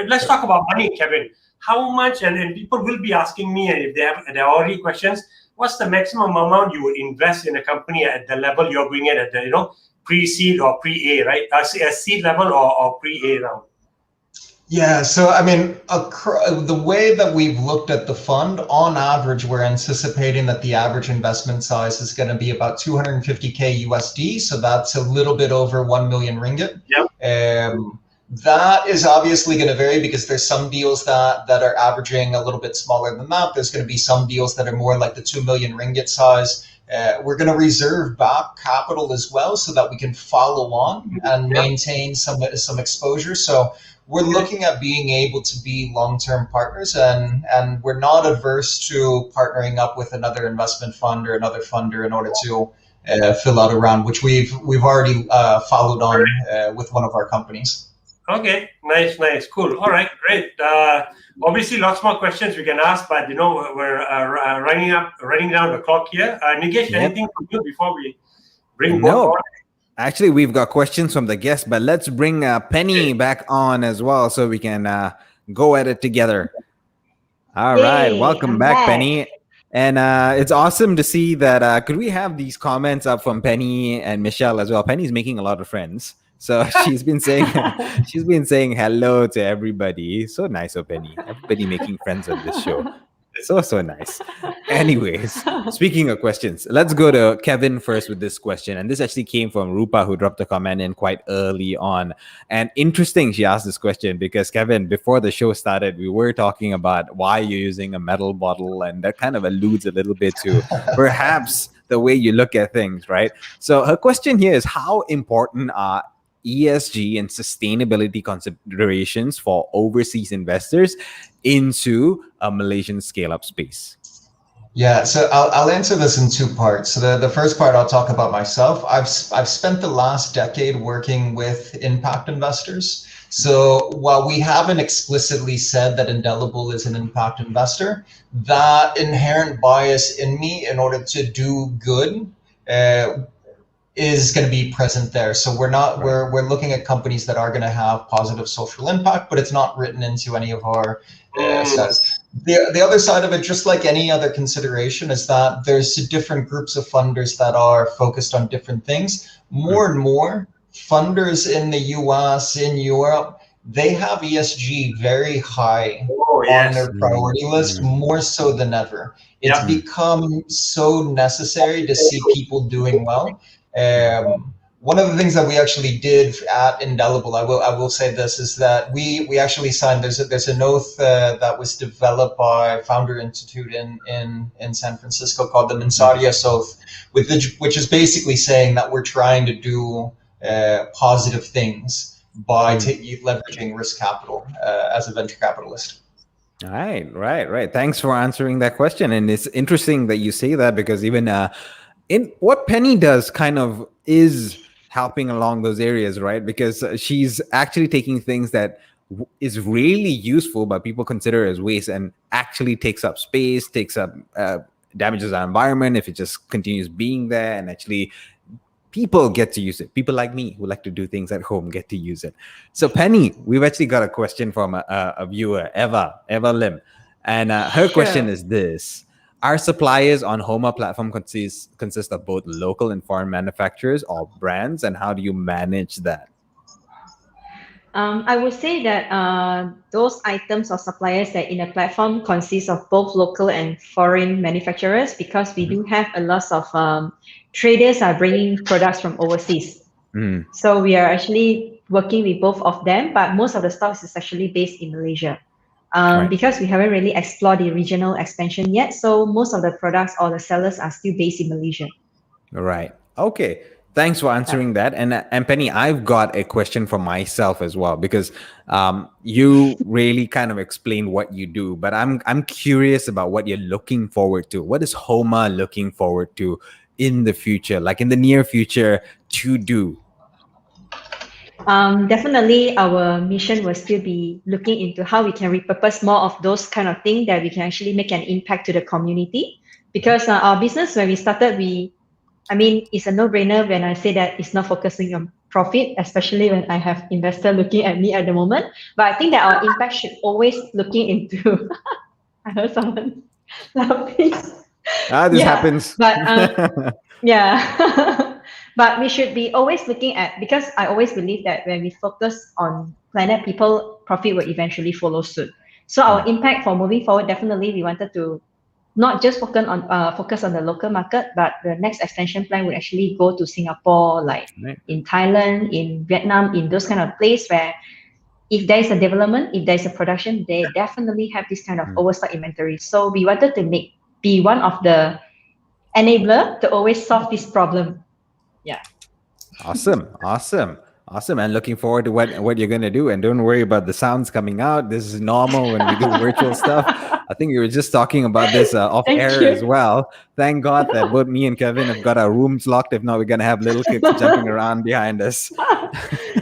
Let's talk about money, Kevin. How much, and people will be asking me, and if they are already questions, what's the maximum amount you would invest in a company at the level you're going at the, you know, pre-seed or pre-A, right? A seed level or pre-A round? Yeah, so I mean, the way that we've looked at the fund, on average, we're anticipating that the average investment size is going to be about 250K USD. So that's a little bit over 1 million ringgit. Yep. That is obviously going to vary, because there's some deals that are averaging a little bit smaller than that. There's going to be some deals that are more like the 2 million ringgit size. we're going to reserve back capital as well so that we can follow on and maintain some exposure. So we're looking at being able to be long-term partners, and we're not adverse to partnering up with another investment fund or another funder in order to fill out a round, which we've already followed on with one of our companies. Okay, nice, cool. All right, great. Obviously, lots more questions we can ask, but we're running down the clock here. Nigesh, anything from you before we bring both on? Actually, we've got questions from the guests, but let's bring Pennie back on as well so we can go at it together. All right, welcome back, Pennie. And it's awesome to see that. Could we have these comments up from Pennie and Michelle as well? Pennie's making a lot of friends. So she's been saying hello to everybody. So nice of Pennie. Everybody making friends on this show. So nice. Anyways, speaking of questions, let's go to Kevin first with this question. And this actually came from Rupa, who dropped a comment in quite early on. And interesting, she asked this question because, Kevin, before the show started, we were talking about why you're using a metal bottle. And that kind of alludes a little bit to perhaps the way you look at things, right? So her question here is, how important are ESG and sustainability considerations for overseas investors into a Malaysian scale-up space? Yeah, so I'll answer this in two parts. So the first part, I'll talk about myself. I've spent the last decade working with impact investors. So while we haven't explicitly said that Indelible is an impact investor, that inherent bias in me in order to do good is going to be present there. So we're looking at companies that are going to have positive social impact, but it's not written into any of our stats. The other side of it, just like any other consideration, is that there's different groups of funders that are focused on different things. More and more funders in the US, in Europe, they have ESG very high on their priority list, more so than ever. It's become so necessary to see people doing well. One of the things that we actually did at Indelible, I will say this, is that we actually signed, there's an oath that was developed by Founder Institute in San Francisco called the Mensarias Oath, which is basically saying that we're trying to do positive things by leveraging risk capital as a venture capitalist. Right. Thanks for answering that question. And it's interesting that you say that, because even in what Pennie does kind of is helping along those areas, right? Because she's actually taking things that is really useful, but people consider as waste, and actually takes up space, damages our environment if it just continues being there, and actually people get to use it. People like me who like to do things at home get to use it. So Pennie, we've actually got a question from a viewer, Eva Lim. And her question is this: our suppliers on Homa platform consist of both local and foreign manufacturers or brands, and how do you manage that? I would say that those items or suppliers that in a platform consist of both local and foreign manufacturers, because we do have a lot of traders are bringing products from overseas. So we are actually working with both of them, but most of the stocks is actually based in Malaysia. Because we haven't really explored the regional expansion yet. So most of the products or the sellers are still based in Malaysia. Right. Okay. Thanks for answering that. And Pennie, I've got a question for myself as well, because you really kind of explained what you do, but I'm curious about what you're looking forward to. What is Homa looking forward to in the future, like in the near future, to do? Definitely our mission will still be looking into how we can repurpose more of those kind of things that we can actually make an impact to the community. Because our business, when we started, it's a no-brainer when I say that it's not focusing on profit, especially when I have investors looking at me at the moment. But I think that our impact should always looking into I heard someone laughing. This happens. But but we should be always looking at, because I always believe that when we focus on planet people, profit will eventually follow suit. So our impact for moving forward, definitely we wanted to not just focus on the local market, but the next extension plan would actually go to Singapore, in Thailand, in Vietnam, in those kind of places where if there is a development, if there is a production, they definitely have this kind of overstock inventory. So we wanted to be one of the enabler to always solve this problem. Yeah. Awesome. And looking forward to what you're going to do. And don't worry about the sounds coming out. This is normal when we do virtual stuff. I think we were just talking about this off air as well. Thank God that both me and Kevin have got our rooms locked. If not, we're going to have little kids jumping around behind us.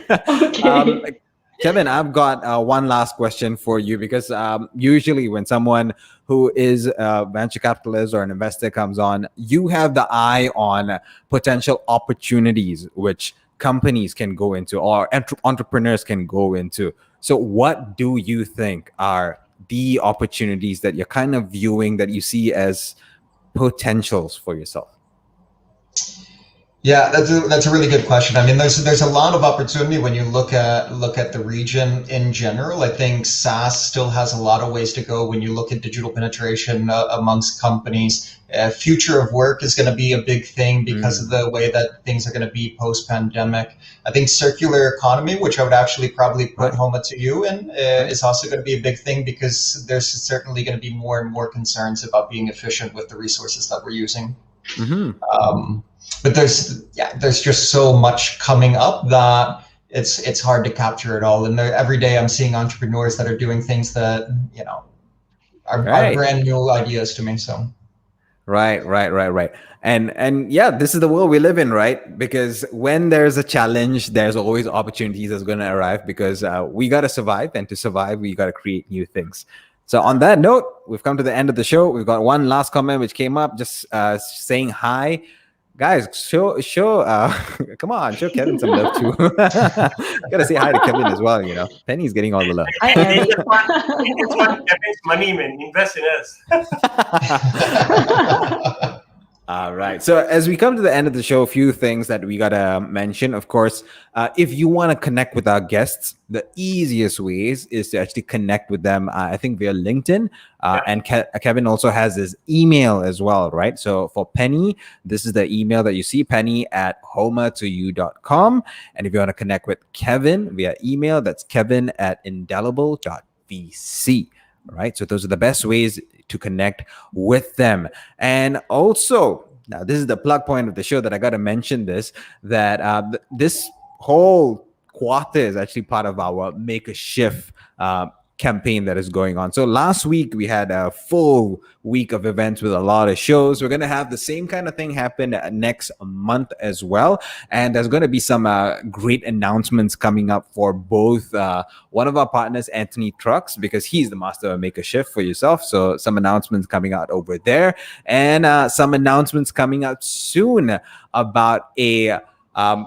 Okay. Kevin, I've got one last question for you, because usually when someone who is a venture capitalist or an investor comes on, you have the eye on potential opportunities which companies can go into or entrepreneurs can go into. So what do you think are the opportunities that you're kind of viewing that you see as potentials for yourself? Yeah, that's a really good question. I mean, there's a lot of opportunity when you look at the region in general. I think SaaS still has a lot of ways to go when you look at digital penetration amongst companies. Future of work is going to be a big thing because of the way that things are going to be post-pandemic. I think circular economy, which I would actually probably put Homa to you in, is also going to be a big thing, because there's certainly going to be more and more concerns about being efficient with the resources that we're using. But there's just so much coming up that it's hard to capture it all. And every day I'm seeing entrepreneurs that are doing things that, are brand new ideas to me. So. Right. And yeah, this is the world we live in, right? Because when there's a challenge, there's always opportunities that's going to arrive, because we got to survive, and to survive, we got to create new things. So on that note, we've come to the end of the show. We've got one last comment which came up, just saying hi. Guys, come on, show Kevin some love too. Gotta say hi to Kevin as well, Penny's getting all the love. Hi, Eric. It's one Kevin's money, man. Invest in us. All right. So as we come to the end of the show, a few things that we got to mention. Of course, if you want to connect with our guests, the easiest ways is to actually connect with them, I think, via LinkedIn. And Kevin also has his email as well, right? So for Penny, this is the email that you see, penny@homa2u.com. And if you want to connect with Kevin via email, that's kevin@indelible.vc. Right. So those are the best ways to connect with them. And also, now this is the plug point of the show that I got to mention this, that this whole quarter is actually part of our Make a Shift campaign that is going on. So last week we had a full week of events with a lot of shows. We're going to have the same kind of thing happen next month as well. And there's going to be some great announcements coming up for both one of our partners, Anthony Trucks, because he's the master of Make a Shift for yourself. So some announcements coming out over there, and some announcements coming out soon about a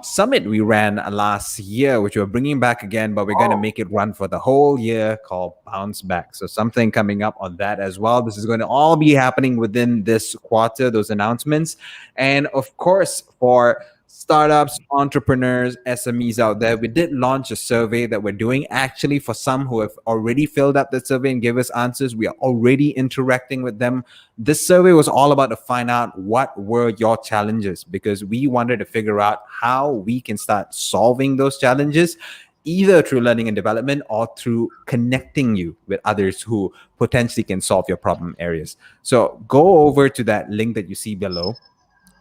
summit we ran last year, which we're bringing back again, but we're going to make it run for the whole year, called Bounce Back. So something coming up on that as well. This is going to all be happening within this quarter, those announcements. And of course, for startups, entrepreneurs, SMEs out there, we did launch a survey that we're doing. Actually, for some who have already filled up the survey and gave us answers, we are already interacting with them. This survey was all about to find out what were your challenges, because we wanted to figure out how we can start solving those challenges, either through learning and development or through connecting you with others who potentially can solve your problem areas. So go over to that link that you see below.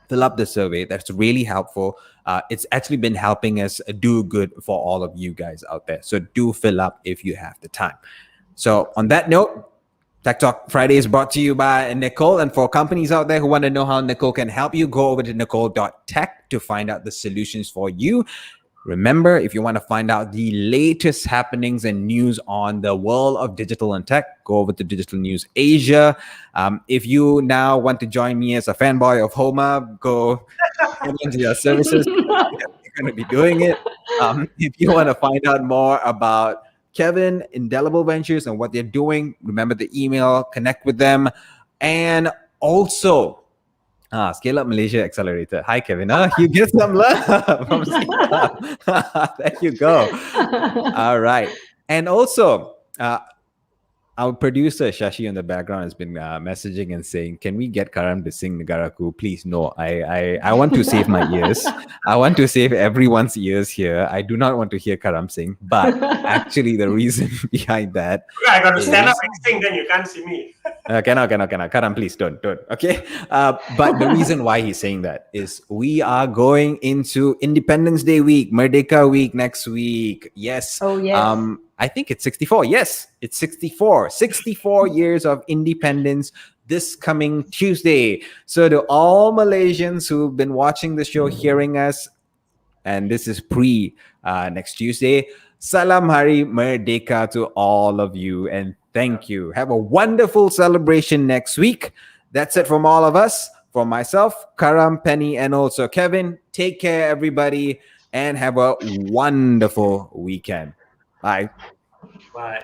Fill up the survey. That's really helpful. It's actually been helping us do good for all of you guys out there. So do fill up if you have the time. So on that note, Tech Talk Friday is brought to you by Necole. And for companies out there who want to know how Necole can help you, go over to necole.tech to find out the solutions for you. Remember, if you want to find out the latest happenings and news on the world of digital and tech, go over to Digital News Asia. If you now want to join me as a fanboy of Homa, go into your services. You're going to be doing it. If you want to find out more about Kevin, Indelible Ventures, and what they're doing, remember the email, connect with them. And also, Scale Up Malaysia Accelerator. Hi, Kevin. You get some love from Scale Up. There you go. All right. And also, our producer, Shashi, in the background has been messaging and saying, can we get Karam to sing Negaraku? Please, no. I want to save my ears. I want to save everyone's ears here. I do not want to hear Karam sing. But actually, the reason behind that... I got to stand up and sing, then you can't see me. Cannot. Karam, please don't. Okay. But the reason why he's saying that is we are going into Independence Day week, Merdeka week next week. Yes. Oh, yes. I think it's 64. Yes, it's 64. 64 years of independence this coming Tuesday. So to all Malaysians who've been watching the show, hearing us, and this is pre next Tuesday, Salam Hari Merdeka to all of you, and thank you. Have a wonderful celebration next week. That's it from all of us. For myself, Karam, Pennie, and also Kevin, take care, everybody, and have a wonderful weekend. Bye. Bye.